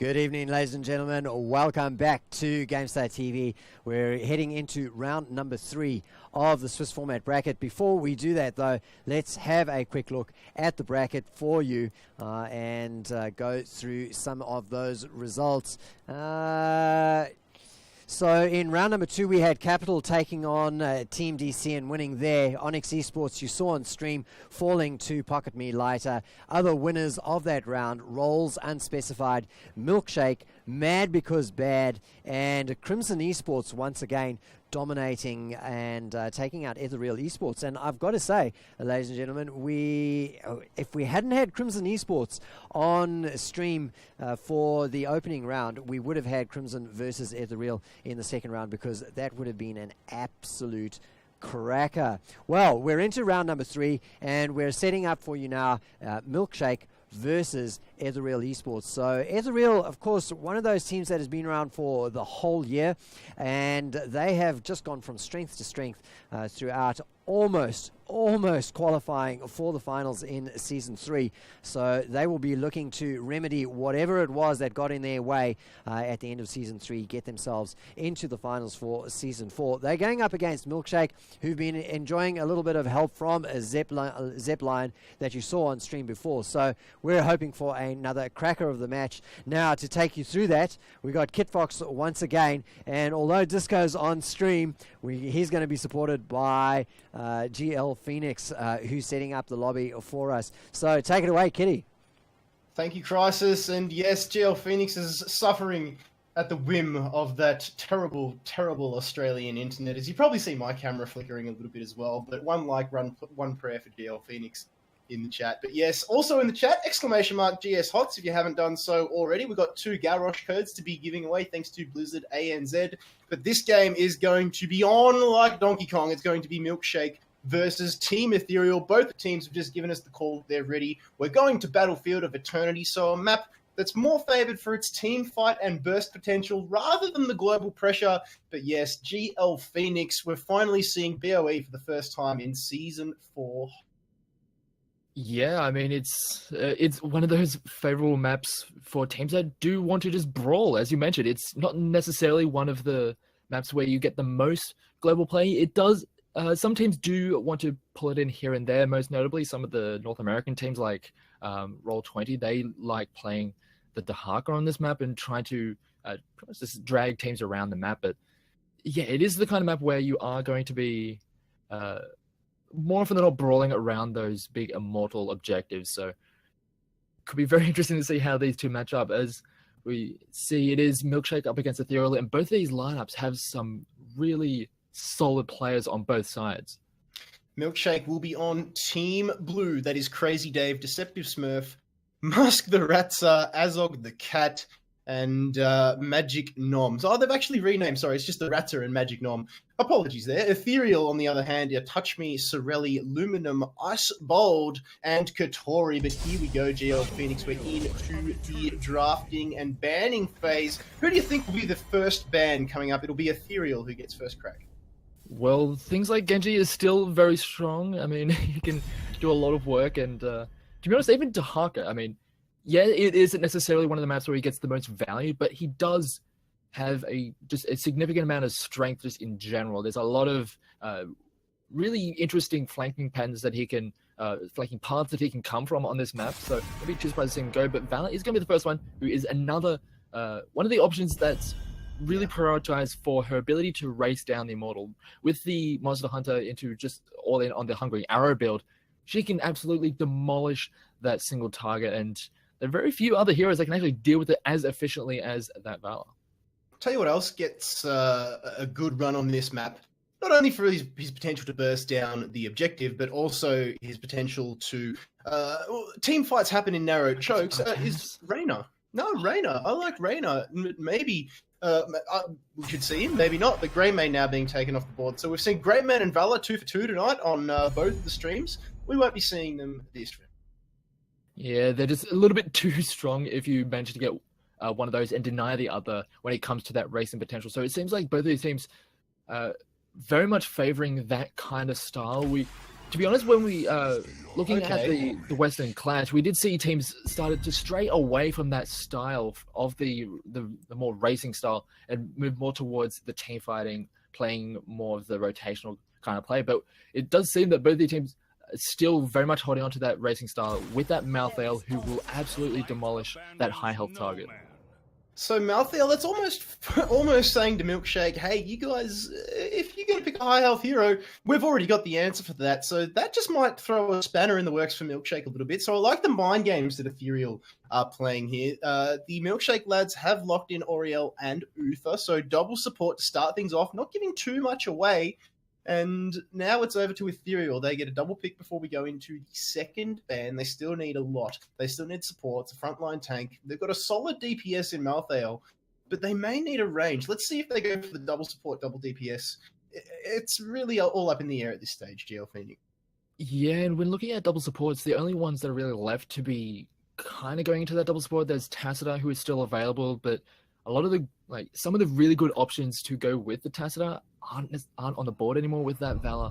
Good evening, ladies and gentlemen. Welcome back to GameStar TV. We're heading into round number 3 of the Swiss format bracket. Before we do that, though, let's have a quick look at the bracket for you and go through some of those results. So in round number 2, we had Capital taking on Team DC and winning there. Onyx Esports, you saw on stream, falling to Pocket Me Lighter. Other winners of that round, Rolls Unspecified, Milkshake, Mad Because Bad, and Crimson Esports once again dominating and taking out Ethereal Esports. And I've got to say, ladies and gentlemen, if we hadn't had Crimson Esports on stream for the opening round, we would have had Crimson versus Ethereal in the second round, because that would have been an absolute cracker. Well, we're into round number 3, and we're setting up for you now Milkshake versus Ethereal Esports. So Ethereal, of course, one of those teams that has been around for the whole year, and they have just gone from strength to strength throughout, almost qualifying for the finals in Season 3. So they will be looking to remedy whatever it was that got in their way at the end of Season 3, get themselves into the finals for Season 4. They're going up against Milkshake, who've been enjoying a little bit of help from a Zepline that you saw on stream before. So we're hoping for another cracker of the match. Now, to take you through that, we got Kitfox once again, and although Disco's on stream, he's going to be supported by GL Phoenix, who's setting up the lobby for us. So take it away, Kitty. Thank you, Crisis. And yes, GL Phoenix is suffering at the whim of that terrible, terrible Australian internet. As you probably see my camera flickering a little bit as well. But one prayer for GL Phoenix in the chat. But yes, also in the chat, !GS Hots, if you haven't done so already. We've got 2 Garrosh codes to be giving away thanks to Blizzard ANZ. But this game is going to be on like Donkey Kong. It's going to be Milkshake versus Team Ethereal. Both teams have just given us the call. They're ready. We're going to Battlefield of Eternity, so a map that's more favored for its team fight and burst potential rather than the global pressure. But yes, GL Phoenix, we're finally seeing BOE for the first time in Season 4. Yeah, I mean, it's one of those favorable maps for teams that do want to just brawl. As you mentioned, it's not necessarily one of the maps where you get the most global play. It does. Some teams do want to pull it in here and there, most notably some of the North American teams like Roll20. They like playing the Dahaka on this map and trying to just drag teams around the map. But yeah, it is the kind of map where you are going to be more often than not brawling around those big immortal objectives. So could be very interesting to see how these two match up. As we see, it is Milkshake up against Ethereal, and both of these lineups have some really solid players on both sides. Milkshake will be on Team Blue. That is Crazy Dave, Deceptive Smurf, Musk the Ratzer, Azog the Cat, and Magic Noms. Oh, they've actually renamed. Sorry, it's just the Ratzer and Magic Nom. Apologies there. Ethereal, on the other hand, Touch Me, Sorelli, Luminum, Ice Bold, and Katori. But here we go, GL Phoenix. We're into the drafting and banning phase. Who do you think will be the first ban coming up? It'll be Ethereal who gets first crack. Well, things like Genji is still very strong. I mean, he can do a lot of work. And to be honest, even Dahaka, I mean, yeah, it isn't necessarily one of the maps where he gets the most value, but he does have just a significant amount of strength just in general. There's a lot of really interesting flanking patterns that he can, flanking paths that he can come from on this map. So I'll be too surprised to see him go. But Valor is going to be the first one who is another, one of the options that's really prioritized for her ability to race down the Immortal. With the Monster Hunter into just all in on the Hungry Arrow build, she can absolutely demolish that single target, and there are very few other heroes that can actually deal with it as efficiently as that Valor. Tell you what else gets a good run on this map, not only for his potential to burst down the objective, but also his potential to team fights happen in narrow chokes, is Reyna. No, Reyna. I like Reyna. Maybe we could see him, maybe not. But Greymane now being taken off the board. So we've seen Greymane and Valor 2 for 2 tonight on both of the streams. We won't be seeing them this stream. Yeah, they're just a little bit too strong if you manage to get one of those and deny the other when it comes to that racing potential. So it seems like both of these teams very much favoring that kind of style. We to be honest, when we looking at Okay. the Western Clash, we did see teams started to stray away from that style of the more racing style and move more towards the team fighting, playing more of the rotational kind of play. But it does seem that both the teams are still very much holding on to that racing style with that Malthael, who will absolutely demolish that high health target. So Malthael, that's almost saying to Milkshake, hey, you guys, if you're going to pick a high health hero, we've already got the answer for that. So that just might throw a spanner in the works for Milkshake a little bit. So I like the mind games that Ethereal are playing here. The Milkshake lads have locked in Oriel and Uther, so double support to start things off, not giving too much away. And now it's over to Ethereal. They get a double pick before we go into the second ban. They still need a lot. They still need support. It's a frontline tank. They've got a solid DPS in Malthael, but they may need a range. Let's see if they go for the double support, double DPS. It's really all up in the air at this stage, GL Phoenix. Yeah, and when looking at double supports, the only ones that are really left to be kind of going into that double support, there's Tacita, who is still available, but a lot of the some of the really good options to go with the Tacita aren't on the board anymore with that Valor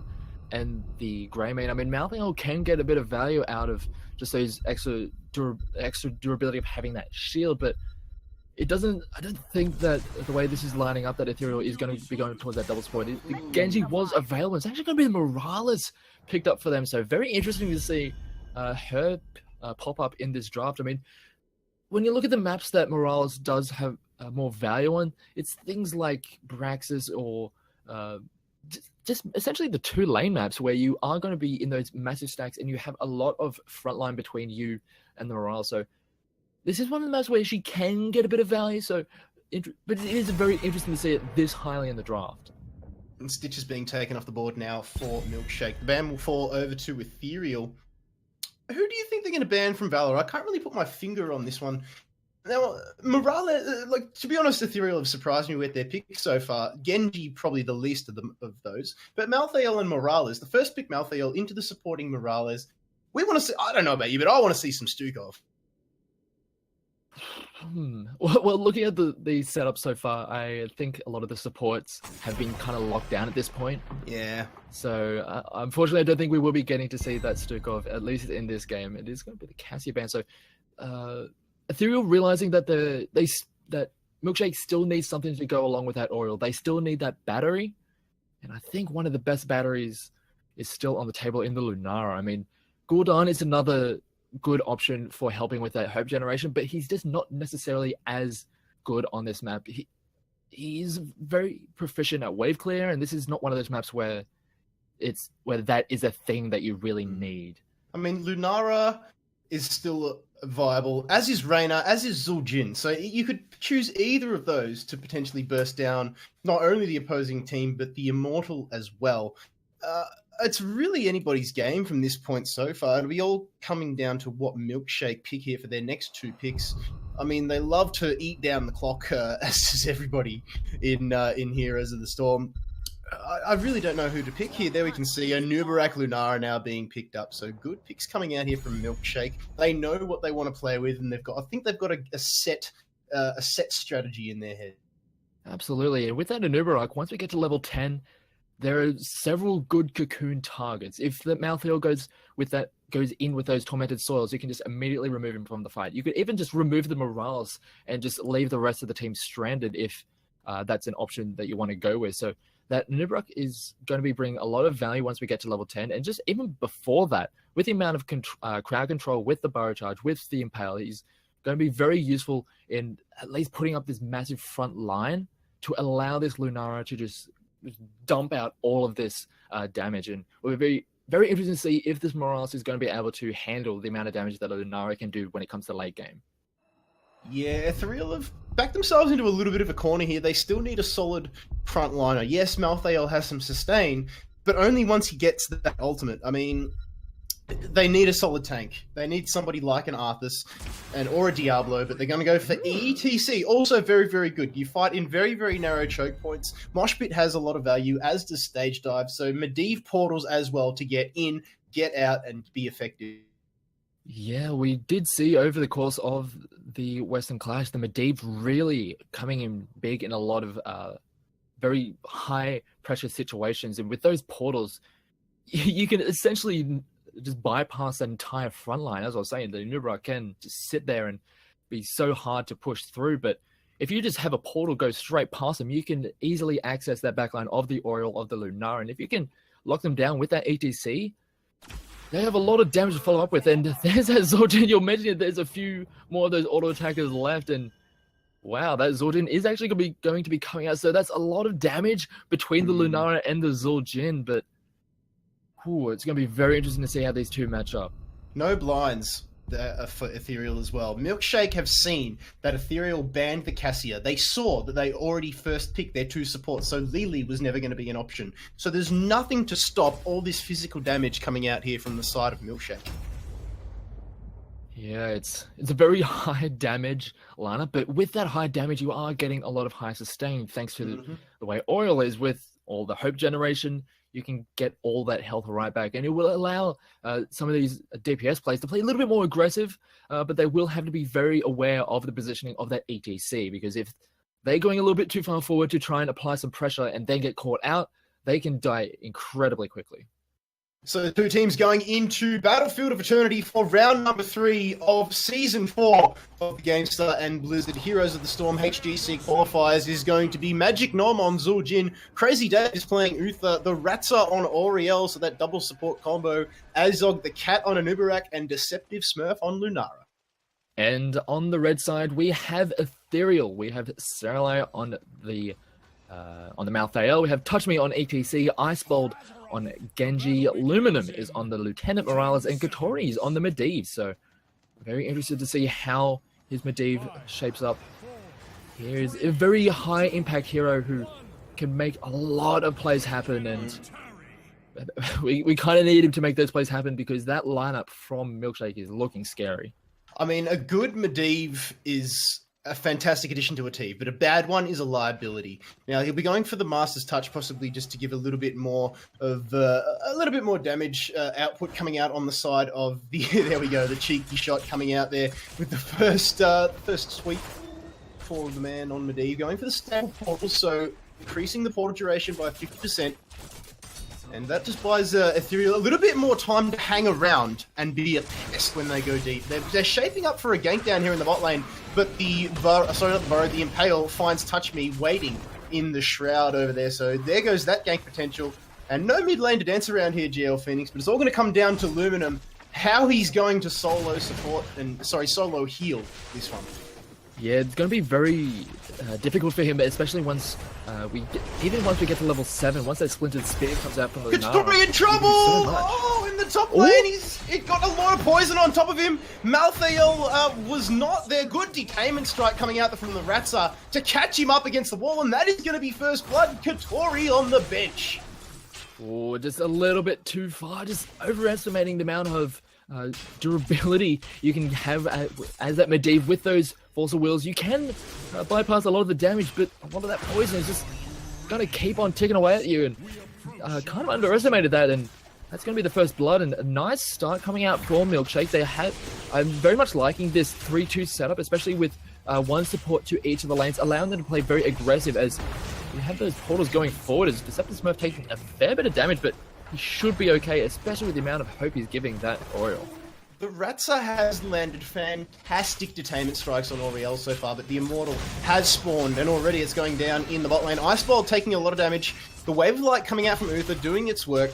and the Greymane. I mean, Malthael can get a bit of value out of just those extra durability of having that shield, but it doesn't. I don't think that the way this is lining up, that Ethereal is going to be going towards that double support. The Genji was available. It's actually going to be the Morales picked up for them. So very interesting to see her pop up in this draft. I mean, when you look at the maps that Morales does have more value on, it's things like Braxis or just essentially the 2 lane maps where you are going to be in those massive stacks and you have a lot of frontline between you and the Morale. So this is one of the maps where she can get a bit of value. So, but it is very interesting to see it this highly in the draft. And Stitch is being taken off the board now for Milkshake. The ban will fall over to Ethereal. Who do you think they're going to ban from Valor? I can't really put my finger on this one. Now, Morale, to be honest, Ethereal have surprised me with their picks so far. Genji, probably the least of those. But Malthael and Morales, the first pick Malthael into the supporting Morales. We want to see, I don't know about you, but I want to see some Stukov. Well, looking at the setup so far, I think a lot of the supports have been kind of locked down at this point. Yeah. So, unfortunately, I don't think we will be getting to see that Stukov, at least in this game. It is going to be the Cassia ban. So, Ethereal realizing that that Milkshake still needs something to go along with that Oriel. They still need that battery, and I think one of the best batteries is still on the table in the Lunara. I mean, Gul'dan is another good option for helping with that hope generation, but he's just not necessarily as good on this map. He's very proficient at wave clear, and this is not one of those maps where that is a thing that you really need. I mean, Lunara is still viable, as is Reyna, as is Zul'jin. So you could choose either of those to potentially burst down not only the opposing team, but the Immortal as well. It's really anybody's game from this point so far. It'll be all coming down to what Milkshake pick here for their next 2 picks. I mean, they love to eat down the clock, as does everybody in Heroes of the Storm. I really don't know who to pick here. There we can see a Nubarak Lunara now being picked up. So good picks coming out here from Milkshake. They know what they want to play with, and I think they've got a set strategy in their head. Absolutely. And with that Nubarak, once we get to level 10, there are several good cocoon targets. If the Malthael goes in with those tormented soils, you can just immediately remove him from the fight. You could even just remove the Morales and just leave the rest of the team stranded if that's an option that you want to go with. So that Nubarak is going to be bringing a lot of value once we get to level 10. And just even before that, with the amount of crowd control, with the Burrow Charge, with the Impale, he's going to be very useful in at least putting up this massive front line to allow this Lunara to just dump out all of this damage. And we're very, very interested to see if this Morales is going to be able to handle the amount of damage that Lunara can do when it comes to late game. Yeah, Ethereal have backed themselves into a little bit of a corner here. They still need a solid frontliner. Yes, Malthael has some sustain, but only once he gets that ultimate. I mean, they need a solid tank. They need somebody like an Arthas or a Diablo, but they're going to go for ETC. Also very, very good. You fight in very, very narrow choke points. Moshpit has a lot of value, as does Stage Dive. So Medivh portals as well to get in, get out, and be effective. Yeah, we did see over the course of the Western Clash, the Medivh really coming in big in a lot of very high pressure situations. And with those portals, you can essentially just bypass that entire front line. As I was saying, the Nubra can just sit there and be so hard to push through. But if you just have a portal go straight past them, you can easily access that backline of the Oriole, of the Lunara. And if you can lock them down with that ETC, they have a lot of damage to follow up with. And there's that Zordin. You're mentioning there's a few more of those auto attackers left. And wow, that Zordin is actually going to be coming out. So that's a lot of damage between the Lunara and the Zordin. But it's going to be very interesting to see how these two match up. No blinds for Ethereal as well. Milkshake have seen that Ethereal banned the Cassia. They saw that they already first picked their 2 supports, so Lily was never going to be an option. So there's nothing to stop all this physical damage coming out here from the side of Milkshake. Yeah, it's a very high damage lineup, but with that high damage, you are getting a lot of high sustain thanks to the way Oriole is with all the hope generation. You can get all that health right back, and it will allow some of these DPS players to play a little bit more aggressive, but they will have to be very aware of the positioning of that ETC, because if they're going a little bit too far forward to try and apply some pressure and then get caught out, they can die incredibly quickly. So the 2 teams going into Battlefield of Eternity for round number 3 of Season 4 of the GameStar and Blizzard Heroes of the Storm HGC qualifiers is going to be Magic Nom on Zul'jin, Crazy Dave is playing Uther, the Ratza on Oriel, so that double support combo, Azog the Cat on Anubarak, and Deceptive Smurf on Lunara. And on the red side, we have Ethereal, we have Saralai on the Malthael, we have Touch Me on ETC, Icebolt on Genji, Luminum is on the Lieutenant Morales, and Katori is on the Medivh. So very interested to see how his Medivh shapes up. Here is a very high impact hero who can make a lot of plays happen, and we kind of need him to make those plays happen because that lineup from Milkshake is looking scary. I mean, a good Medivh is a fantastic addition to a team, but a bad one is a liability. Now, he'll be going for the Master's Touch, possibly just to give a little bit more of damage output coming out on the side of the. There we go, the cheeky shot coming out there with the first sweep for the man on Medivh, going for the stable portal, so increasing the portal duration by 50%. And that just buys Ethereal a little bit more time to hang around and be a pest when they go deep. They're shaping up for a gank down here in the bot lane, but the Impale finds Touch Me waiting in the Shroud over there. So there goes that gank potential. And no mid lane to dance around here, GL Phoenix, but it's all going to come down to Luminum, how he's going to solo heal this one. Yeah, it's going to be very difficult for him, especially once we get to level 7, once that Splintered Spear comes out from the Lunara. It's in trouble! In the top lane, it got a lot of poison on top of him. Malthael was not there. Good Detainment Strike coming out from the Ratza to catch him up against the wall, and that is going to be first blood. Katori on the bench. Oh, just a little bit too far, just overestimating the amount of durability you can have as that Medivh with those Force of Wills. You can bypass a lot of the damage, but a lot of that poison is just going to keep on ticking away at you, and kind of underestimated that, and that's going to be the first blood, and a nice start coming out for Milkshake. I'm very much liking this 3-2 setup, especially with one support to each of the lanes, allowing them to play very aggressive as you have those portals going forward, as Deceptive Smurf taking a fair bit of damage, but he should be okay, especially with the amount of hope he's giving that Oriole. The Ratza has landed fantastic Detainment Strikes on Oriel so far, but the Immortal has spawned, and already it's going down in the bot lane. Icebolt taking a lot of damage. The Wave of Light coming out from Uther doing its work,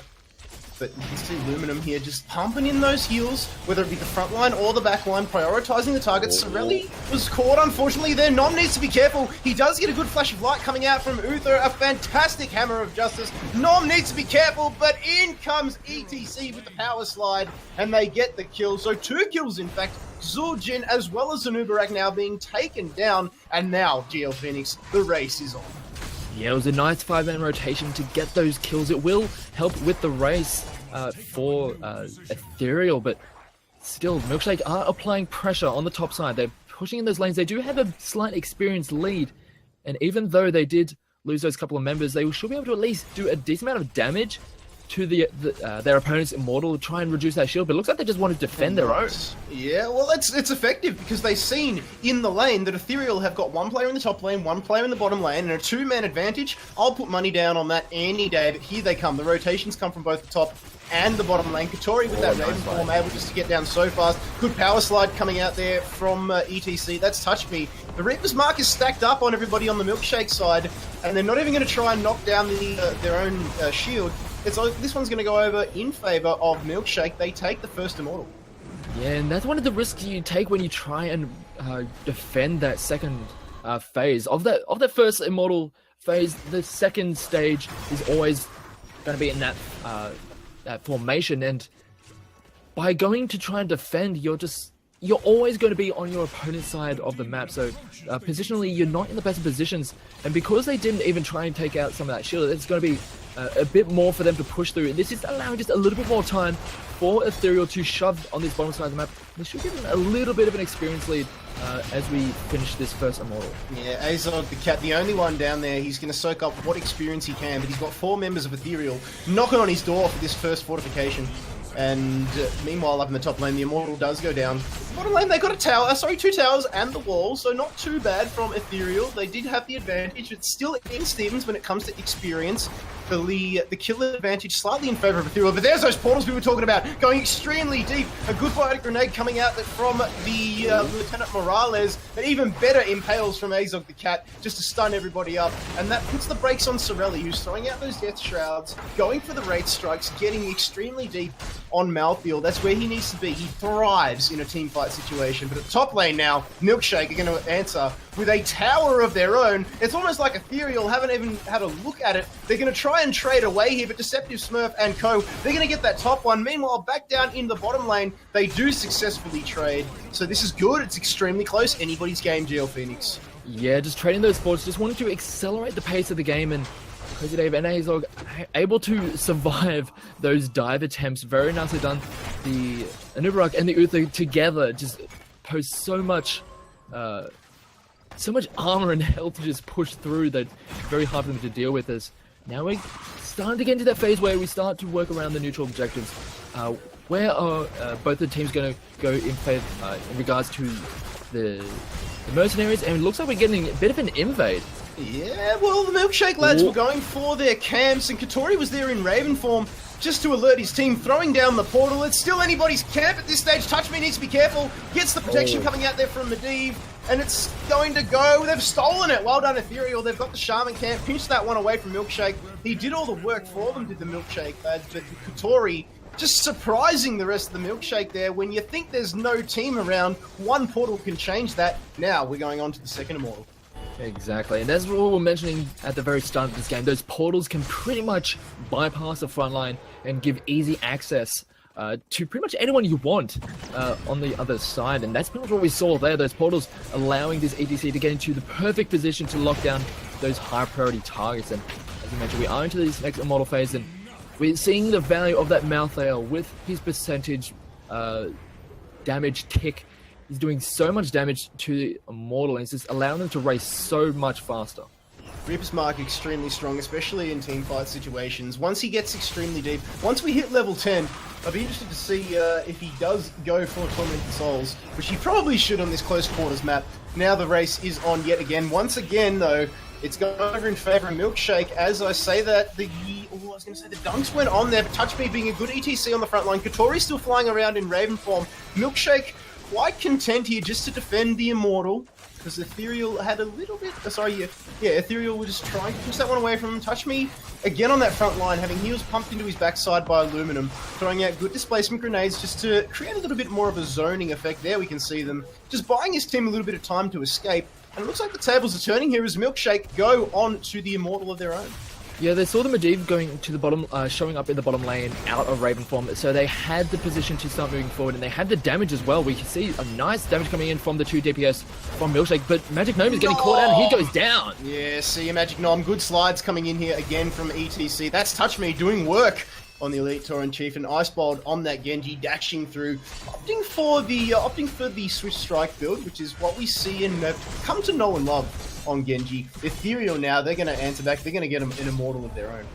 but you can see Luminum here just pumping in those heals, whether it be the front line or the back line, prioritizing the targets. Sorelli was caught, unfortunately, there. Nom needs to be careful. He does get a good flash of light coming out from Uther, a fantastic Hammer of Justice. Nom needs to be careful, but in comes ETC with the power slide, and they get the kill. So 2 kills, in fact. Zul'jin as well as Anubarak now being taken down, and now, GL Phoenix, the race is on. Yeah, it was a nice 5-man rotation to get those kills. It will help with the race for Ethereal, but still, Milkshake are applying pressure on the top side. They're pushing in those lanes. They do have a slight experience lead, and even though they did lose those couple of members, they should be able to at least do a decent amount of damage. to their opponent's Immortal, try and reduce that shield, but it looks like they just want to defend their own. Yeah, well, it's effective because they've seen in the lane that Ethereal have got one player in the top lane, one player in the bottom lane, and a two-man advantage. I'll put money down on that any day, but here they come. The rotations come from both the top and the bottom lane. Katori with that Raven form, able just to get down so fast. Good power slide coming out there from ETC. That's touched me. The Reaper's Mark is stacked up on everybody on the Milkshake side, and they're not even going to try and knock down their own shield. This one's going to go over in favor of Milkshake. They take the first Immortal. Yeah, and that's one of the risks you take when you try and defend that second phase. Of that first Immortal phase, the second stage is always going to be in that formation, and by going to try and defend, you're always going to be on your opponent's side of the map. So positionally, you're not in the best positions, and because they didn't even try and take out some of that shield, it's going to be a bit more for them to push through. This is allowing just a little bit more time for Ethereal to shove on this bottom side of the map. This should give them a little bit of an experience lead as we finish this first Immortal. Yeah, Azog the Cat, the only one down there. He's going to soak up what experience he can, but he's got 4 members of Ethereal knocking on his door for this first fortification. And meanwhile, up in the top lane, the Immortal does go down. Bottom lane, they got a tower, 2 towers and the wall, so not too bad from Ethereal. They did have the advantage. It's still in Stevens when it comes to experience. The kill advantage slightly in favor of Ethereal, but there's those portals we were talking about, going extremely deep. A good biotic grenade coming out from the Lieutenant Morales, but even better impales from Azog the Cat, just to stun everybody up. And that puts the brakes on Sorelli, who's throwing out those Death Shrouds, going for the Wraith Strikes, getting extremely deep on Maltfield. That's where he needs to be. He thrives in a team fight situation. But at the top lane now, Milkshake are going to answer with a tower of their own. It's almost like Ethereal haven't even had a look at it. They're going to try and trade away here, but Deceptive Smurf and co, they're going to get that top one. Meanwhile, back down in the bottom lane, they do successfully trade. So this is good. It's extremely close. Anybody's game, GL Phoenix. Yeah, just trading those forts, just wanted to accelerate the pace of the game, and Crazy Dave and Azog able to survive those dive attempts. Very nicely done. The Anubarak and the Uther together just pose so much armor and health to just push through that very hard for them to deal with. As now we're starting to get into that phase where we start to work around the neutral objectives. Where are both the teams going to go in favor in regards to the mercenaries? And it looks like we're getting a bit of an invade. Yeah, well, the Milkshake lads were going for their camps, and Katori was there in Raven form just to alert his team, throwing down the portal. It's still anybody's camp at this stage. Touch Me needs to be careful. Gets the protection coming out there from Medivh, and it's going to go. They've stolen it. Well done, Ethereal. They've got the Shaman camp. Pinched that one away from Milkshake. He did all the work for them, did the Milkshake lads, but Katori just surprising the rest of the Milkshake there. When you think there's no team around, one portal can change that. Now we're going on to the second Immortal. Exactly, and as we were mentioning at the very start of this game, those portals can pretty much bypass the front line and give easy access to pretty much anyone you want on the other side, and that's pretty much what we saw there, those portals allowing this ETC to get into the perfect position to lock down those high priority targets. And as you mentioned, we are into this next Immortal phase, and we're seeing the value of that Malthael with his percentage damage tick. He's doing so much damage to Immortal, and it's just allowing them to race so much faster. Reaper's Mark extremely strong, especially in team fight situations. Once he gets extremely deep, once we hit level 10, I'd be interested to see if he does go for Tormented Souls, which he probably should on this close quarters map. Now the race is on yet again. Once again, though, it's going over in favor of Milkshake. As I say that, the dunks went on there, but Touch Me being a good ETC on the front line. Katori's still flying around in Raven form. Milkshake quite content here just to defend the Immortal, because Ethereal had a little bit... Ethereal was just trying to push that one away from him. Touch Me again on that front line, having heals pumped into his backside by Aluminum, throwing out good displacement grenades just to create a little bit more of a zoning effect. There we can see them just buying his team a little bit of time to escape. And it looks like the tables are turning here as Milkshake go on to the Immortal of their own. Yeah, they saw the Medivh going to the bottom, showing up in the bottom lane out of Raven form, so they had the position to start moving forward, and they had the damage as well. We can see a nice damage coming in from the 2 DPS from Milkshake, but Magic Gnome is getting caught out, and he goes down. Yeah, see Magic Gnome, good slides coming in here again from ETC. That's Touch Me doing work on the Elite Tauren Chief, and Icebolt on that Genji, dashing through, opting for the Swift Strike build, which is what we see and come to know and love on Genji. Ethereal now, they're going to answer back, they're going to get an Immortal of their own.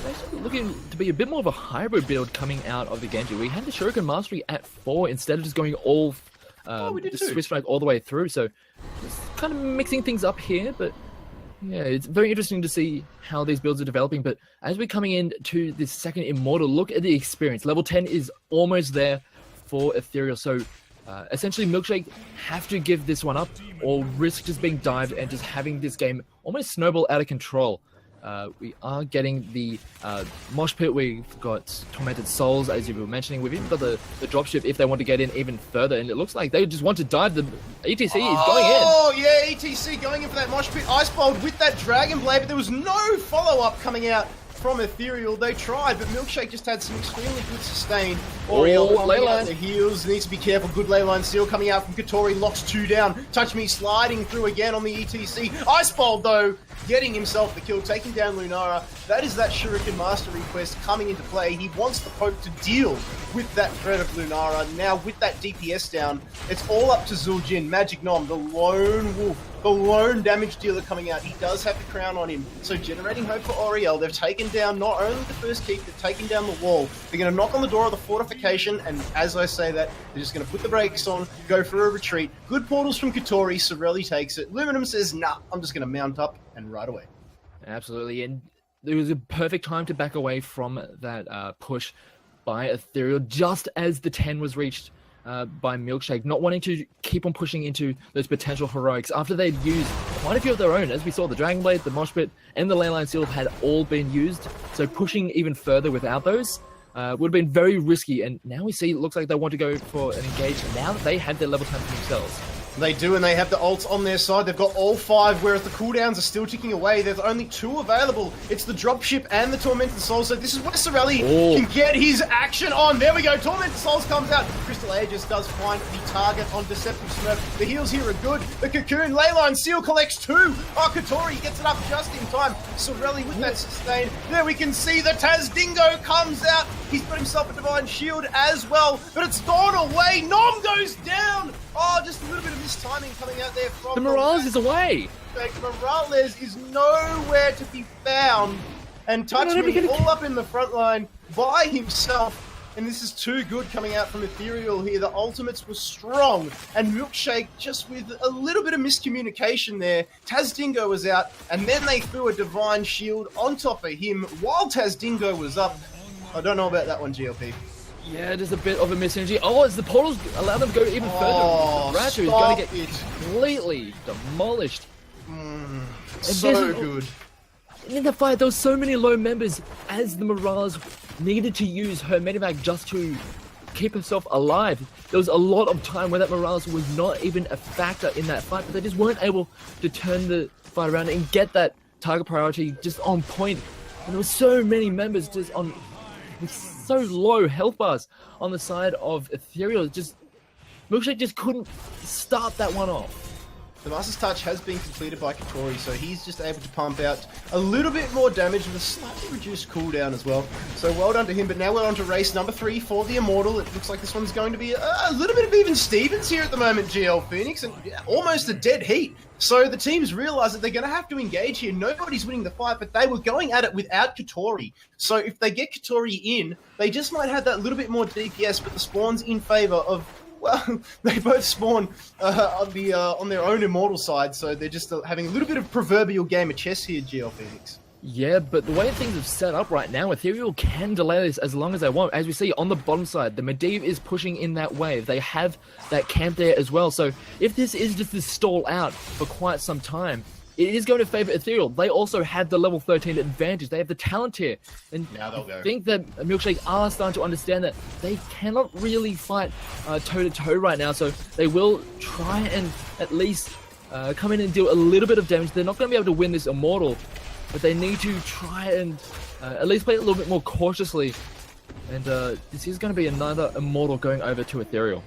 Basically looking to be a bit more of a hybrid build coming out of the Genji. We had the Shuriken Mastery at 4 instead of just going all the Swift Strike all the way through, so just kind of mixing things up here, but yeah, it's very interesting to see how these builds are developing. But as we're coming into this second Immortal, look at the experience. Level 10 is almost there for Ethereal, so essentially Milkshake have to give this one up or risk just being dived and just having this game almost snowball out of control. We are getting the Mosh Pit. We've got Tormented Souls, as you were mentioning. We've even got the dropship if they want to get in even further. And it looks like they just want to dive. The ETC is going in. Oh, yeah, ETC going in for that Mosh Pit. Icebolt with that Dragon Blade, but there was no follow-up coming out from Ethereal. They tried, but Milkshake just had some extremely good sustain. Oriel coming out the heels, needs to be careful. Good leyline seal coming out from Katori, locks 2 down. Touch Me sliding through again on the ETC. Icebolt, though, getting himself the kill, taking down Lunara. That is that Shuriken Master request coming into play. He wants the Pope to deal with that threat of Lunara. Now, with that DPS down, it's all up to Zul'jin, Magic Nom, the lone wolf, the lone damage dealer coming out. He does have the crown on him. So generating hope for Oriel. They've taken down not only the first keep, they've taken down the wall. They're going to knock on the door of the fortification, and as I say that, they're just going to put the brakes on, go for a retreat. Good portals from Katori. Sorelli takes it. Luminum says, nah, I'm just going to mount up and right away. Absolutely, and it was a perfect time to back away from that push by Ethereal just as the 10 was reached by Milkshake, not wanting to keep on pushing into those potential heroics after they'd used quite a few of their own. As we saw, the Dragon Blade, the Mosh Pit, and the Leyline Seal had all been used, so pushing even further without those would have been very risky, and now we see it looks like they want to go for an engage now that they had their level 10 for themselves. They do, and they have the ults on their side. They've got all 5, whereas the cooldowns are still ticking away. There's only 2 available. It's the Dropship and the Tormented Souls. So this is where Sorelli can get his action on. There we go. Tormented Souls comes out. Crystal Aegis does find the target on Deceptive Smurf. The heals here are good. The Cocoon Leyline Seal collects 2. Oh, Katori gets it up just in time. Sorelli with that sustain. There we can see the Taz Dingo comes out. He's put himself a Divine Shield as well, but it's gone away. Nom goes down. Oh, just a little bit of mistiming coming out there from... The Morales is away. Morales is nowhere to be found. And Touch Me all up in the front line by himself. And this is too good coming out from Ethereal here. The ultimates were strong. And Milkshake just with a little bit of miscommunication there. Taz Dingo was out. And then they threw a Divine Shield on top of him while Taz Dingo was up. I don't know about that one, GLP. Yeah, there's a bit of a misynergy. Oh, as the portals allow them to go even further. Ratcher is going to get completely demolished. So good. In the fight, there were so many low members as the Morales needed to use her medivac just to keep herself alive. There was a lot of time where that Morales was not even a factor in that fight, but they just weren't able to turn the fight around and get that target priority just on point. And there were so many members just on... with so low health bars on the side of Ethereal. Just Milkshake just couldn't start that one off. The Master's Touch has been completed by Katori, so he's just able to pump out a little bit more damage with a slightly reduced cooldown as well. So well done to him, but now we're on to race number 3 for the Immortal. It looks like this one's going to be a little bit of even Stevens here at the moment, GL Phoenix, and almost a dead heat. So the teams realize that they're going to have to engage here. Nobody's winning the fight, but they were going at it without Katori. So if they get Katori in, they just might have that little bit more DPS, but the spawn's in favor of... Well, they both spawn on their own Immortal side, so they're just having a little bit of proverbial game of chess here, GL Phoenix. Yeah, but the way things have set up right now, Ethereal can delay this as long as they want. As we see on the bottom side, the Medivh is pushing in that wave. They have that camp there as well. So if this is just this stall out for quite some time, it is going to favor Ethereal. They also have the level 13 advantage. They have the talent here. And now they'll go. I think that Milkshake are starting to understand that they cannot really fight toe-to-toe right now. So they will try and at least come in and deal a little bit of damage. They're not going to be able to win this Immortal, but they need to try and at least play it a little bit more cautiously. And this is going to be another Immortal going over to Ethereal.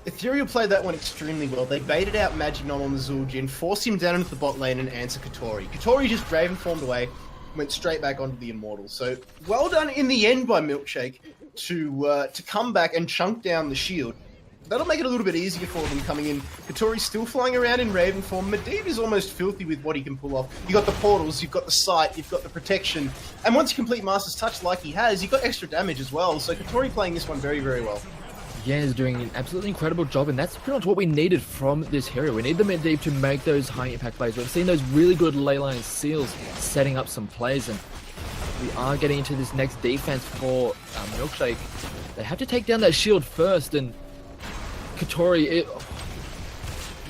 Ethereal played that one extremely well. They baited out Magic Nom on the Zul'jin, forced him down into the bot lane and answer Katori. Katori just Draven formed away. went straight back onto the Immortal. So well done in the end by Milkshake to come back and chunk down the shield. That'll make it a little bit easier for them coming in. Katori's still flying around in Raven form. Medivh is almost filthy with what he can pull off. You've got the portals, you've got the sight, you've got the protection. And once you complete Master's Touch like he has, you've got extra damage as well. So Katori playing this one very, very well. Yeah, he's doing an absolutely incredible job, and that's pretty much what we needed from this hero. We need the Medivh to make those high-impact plays. We've seen those really good leyline seals setting up some plays, and we are getting into this next defense for Milkshake. They have to take down that shield first, and Katori,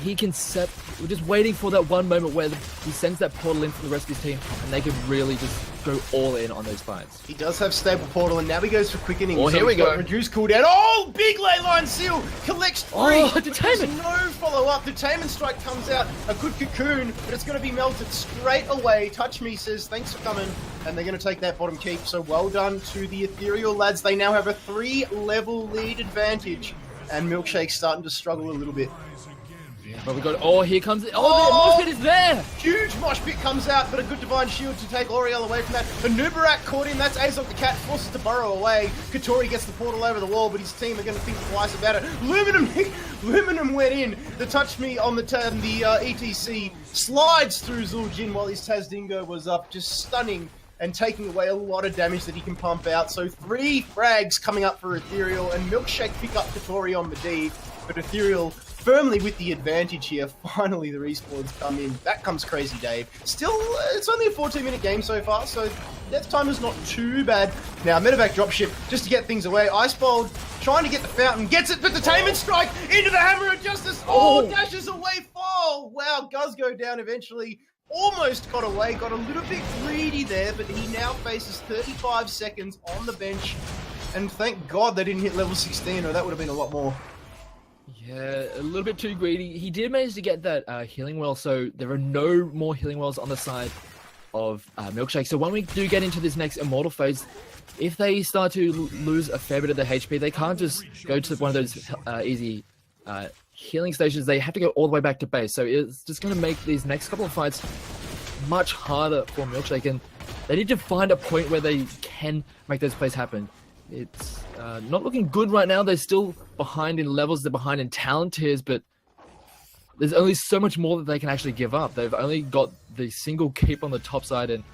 he can set... We're just waiting for that one moment where he sends that portal in for the rest of his team, and they can really just go all in on those fights. He does have stable portal, and now he goes for quickening. Oh, here we go. Reduced cooldown. Oh, big leyline seal collects 3. Oh, detainment. There's no follow-up. Detainment strike comes out. A good cocoon, but it's going to be melted straight away. Touch Me says, thanks for coming. And they're going to take that bottom keep. So well done to the Ethereal lads. They now have a 3-level lead advantage. And Milkshake's starting to struggle a little bit. Yeah, but we got... Oh, here comes... Oh, the mosh pit is there! Huge mosh pit comes out, but a good divine shield to take Oriel away from that. The Nubarak caught him. That's Azog the cat, forces to burrow away. Katori gets the portal over the wall, but his team are going to think twice about it. Luminum went in. The Touch Me on the ETC slides through Zuljin while his Tazdingo was up, just stunning and taking away a lot of damage that he can pump out. So 3 frags coming up for Ethereal, and Milkshake pick up Katori on Medivh, but Ethereal firmly with the advantage here. Finally, the respawns come in. That comes Crazy Dave. Still, it's only a 14-minute game so far, so death time is not too bad. Now, Medevac dropship just to get things away. Icebolt trying to get the fountain, gets it, but the Detainment strike into the Hammer of Justice. Oh, dashes away. Fall. Wow, does go down eventually. Almost got away, got a little bit greedy there, but he now faces 35 seconds on the bench. And thank God they didn't hit level 16, or that would have been a lot more. Yeah, a little bit too greedy. He did manage to get that healing well, so there are no more healing wells on the side of Milkshake. So when we do get into this next Immortal phase, if they start to lose a fair bit of their HP, they can't just go to one of those easy healing stations. They have to go all the way back to base. So it's just going to make these next couple of fights much harder for Milkshake, and they need to find a point where they can make those plays happen. It's not looking good right now. They're still behind in levels, they're behind in talent tiers, but there's only so much more that they can actually give up. They've only got the single keep on the top side, and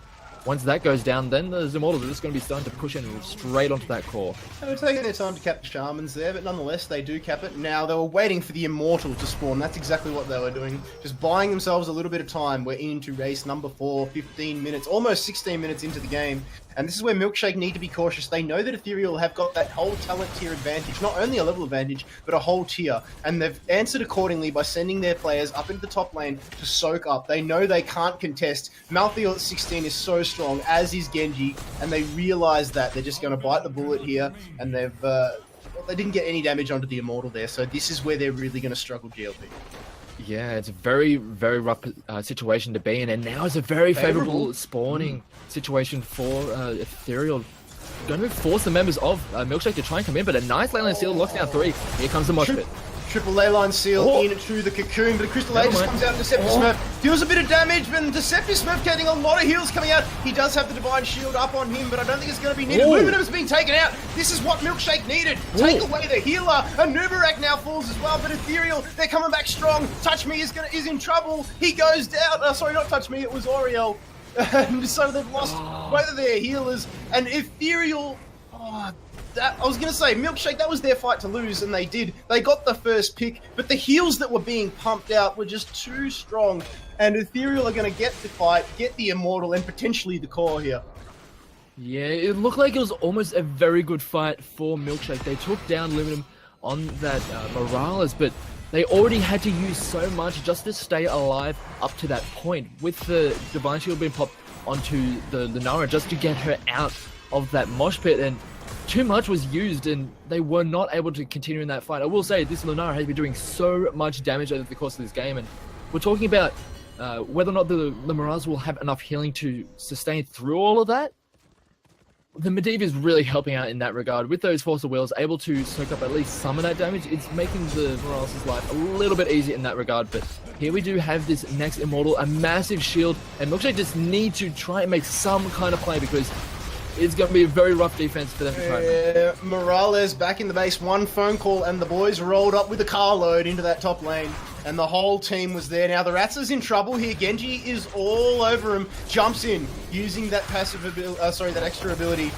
once that goes down, then the Immortals are just going to be starting to push in straight onto that core. They were taking their time to cap the Shamans there, but nonetheless, they do cap it. Now, they were waiting for the Immortal to spawn. That's exactly what they were doing. Just buying themselves a little bit of time. We're into race number 4, 15 minutes, almost 16 minutes into the game. And this is where Milkshake need to be cautious. They know that Ethereal have got that whole talent tier advantage, not only a level advantage, but a whole tier. And they've answered accordingly by sending their players up into the top lane to soak up. They know they can't contest. Malthael at 16 is so strong, as is Genji, and they realize that. They're just going to bite the bullet here, and they didn't get any damage onto the Immortal there, so this is where they're really going to struggle, GLP. Yeah, it's a very, very rough situation to be in, and now it's a very favorable spawning situation for Ethereal. Going to force the members of Milkshake to try and come in, but a nice leyline seal locks down 3. Here comes the mosh pit. Triple leyline seal into the cocoon, but the Crystal Aegis comes out, and Deceptive Smurf deals a bit of damage, but Deceptive Smurf getting a lot of heals coming out. He does have the Divine Shield up on him, but I don't think it's going to be needed. Luminum's been taken out. This is what Milkshake needed. Take away the healer. And Nubarak now falls as well, but Ethereal, they're coming back strong. Touch Me is in trouble. He goes down. Sorry, not Touch Me, it was Oriel. And so they've lost both of their healers, and Ethereal... I was going to say, Milkshake, that was their fight to lose, and they did. They got the first pick, but the heals that were being pumped out were just too strong, and Ethereal are going to get the fight, get the Immortal, and potentially the core here. Yeah, it looked like it was almost a very good fight for Milkshake. They took down Luminum on that Morales, but they already had to use so much just to stay alive up to that point, with the Divine Shield being popped onto the Lunara just to get her out of that mosh pit, and too much was used, and they were not able to continue in that fight. I will say, this Lunara has been doing so much damage over the course of this game, and we're talking about whether or not the Morales will have enough healing to sustain through all of that. the Medivh is really helping out in that regard. With those Force of Wills, able to soak up at least some of that damage, it's making the Morales' life a little bit easier in that regard. But here we do have this next Immortal, a massive shield, and Milkshake just need to try and make some kind of play because it's going to be a very rough defense for them to try. Yeah, Morales back in the base, one phone call, and the boys rolled up with a carload into that top lane. And the whole team was there. Now the Ratsa's in trouble here. Genji is all over him. Jumps in, using that passive ability, that extra ability.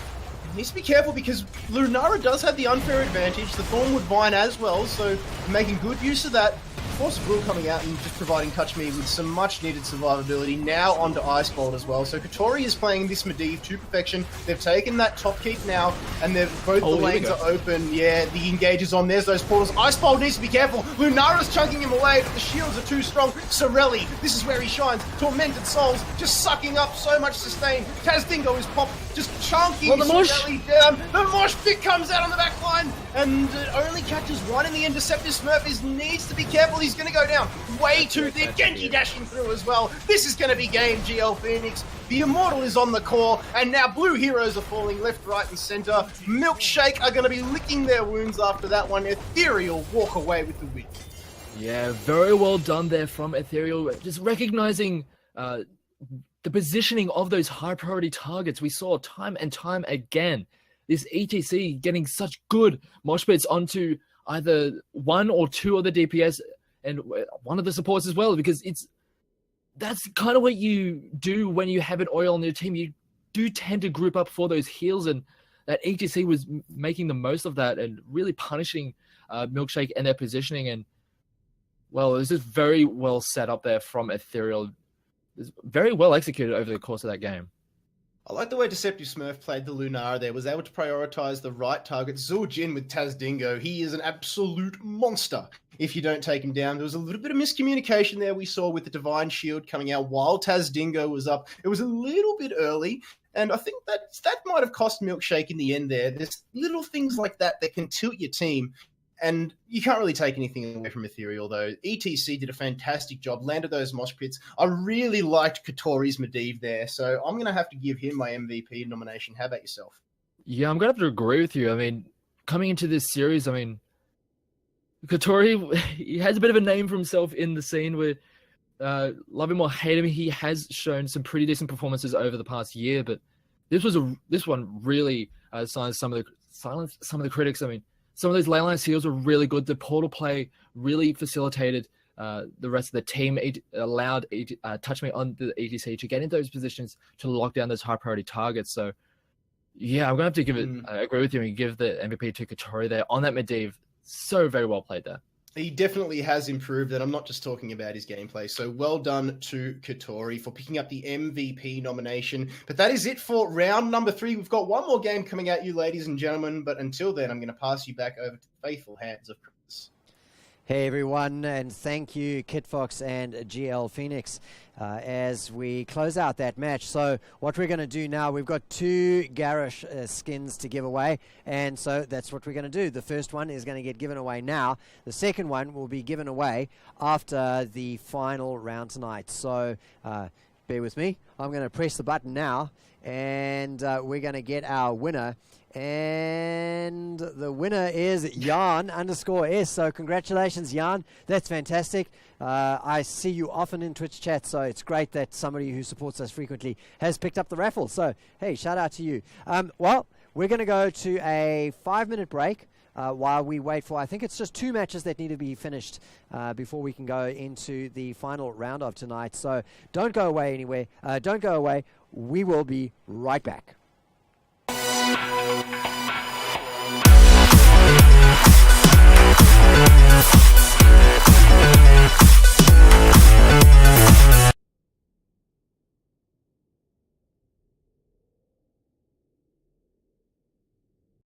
Needs to be careful because Lunara does have the unfair advantage. The Thornwood Vine as well, so making good use of that. Force of Will coming out and just providing Touch Me with some much needed survivability. Now onto Icebolt as well. So Kotori is playing this Medivh to perfection. They've taken that top keep now, and they've both the lanes are open. Yeah, the engage is on. There's those portals. Icebolt needs to be careful. Lunara's chunking him away, but the shields are too strong. Sorelli, this is where he shines. Tormented Souls just sucking up so much sustain. Tazdingo is popped, just chunking Sorelli down. The Mosh Pit comes out on the back line, and it only catches one in the end. Deceptive Smurf needs to be careful. He's going to go down way too thick. Genji dashing through as well. This is going to be game, GL Phoenix. The Immortal is on the core, and now blue heroes are falling left, right, and center. Milkshake are going to be licking their wounds after that one. Ethereal walk away with the win. Yeah, very well done there from Ethereal. Just recognizing the positioning of those high priority targets. We saw time and time again this ETC getting such good mosh pits onto either one or two of the DPS and one of the supports as well, because that's kind of what you do when you have an oil on your team. You do tend to group up for those heals, and that ETC was making the most of that and really punishing Milkshake and their positioning. And well, it was just very well set up there from Ethereal. It was very well executed over the course of that game. I like the way Deceptive Smurf played the Lunara there, was able to prioritize the right target. Zujin with Tazdingo, he is an absolute monster if you don't take him down. There was a little bit of miscommunication there we saw with the Divine Shield coming out while Tazdingo was up. It was a little bit early, and I think that might have cost Milkshake in the end there. There's little things like that can tilt your team. And you can't really take anything away from Ethereal, though. ETC did a fantastic job, landed those mosh pits. I really liked Kotori's Medivh there, so I'm going to have to give him my MVP nomination. How about yourself? Yeah, I'm going to have to agree with you. I mean, coming into this series, I mean, Kotori, he has a bit of a name for himself in the scene where, love him or hate him, he has shown some pretty decent performances over the past year, but this one really silenced some of the critics. I mean, some of those leyline seals were really good. The portal play really facilitated the rest of the team. It allowed Touch Me on the ETC to get into those positions to lock down those high priority targets. So, yeah, I'm going to have to give it, I agree with you, and give the MVP to Kotori there on that Medivh. So very well played there. He definitely has improved, and I'm not just talking about his gameplay. So well done to Kotori for picking up the MVP nomination. But that is it for round number 3. We've got one more game coming at you, ladies and gentlemen. But until then, I'm going to pass you back over to the faithful hands of Chris. Hey everyone, and thank you Kitfox and GL Phoenix as we close out that match. So what we're going to do now, we've got 2 garish skins to give away, and so that's what we're going to do. The first one is going to get given away now. The second one will be given away after the final round tonight. So bear with me. I'm going to press the button now, and we're going to get our winner. And the winner is Jan_S. So congratulations, Jan. That's fantastic. I see you often in Twitch chat, so it's great that somebody who supports us frequently has picked up the raffle. So, hey, shout out to you. Well, we're going to go to a 5-minute break while we wait for, I think it's just 2 matches that need to be finished before we can go into the final round of tonight. So don't go away anywhere. Don't go away. We will be right back.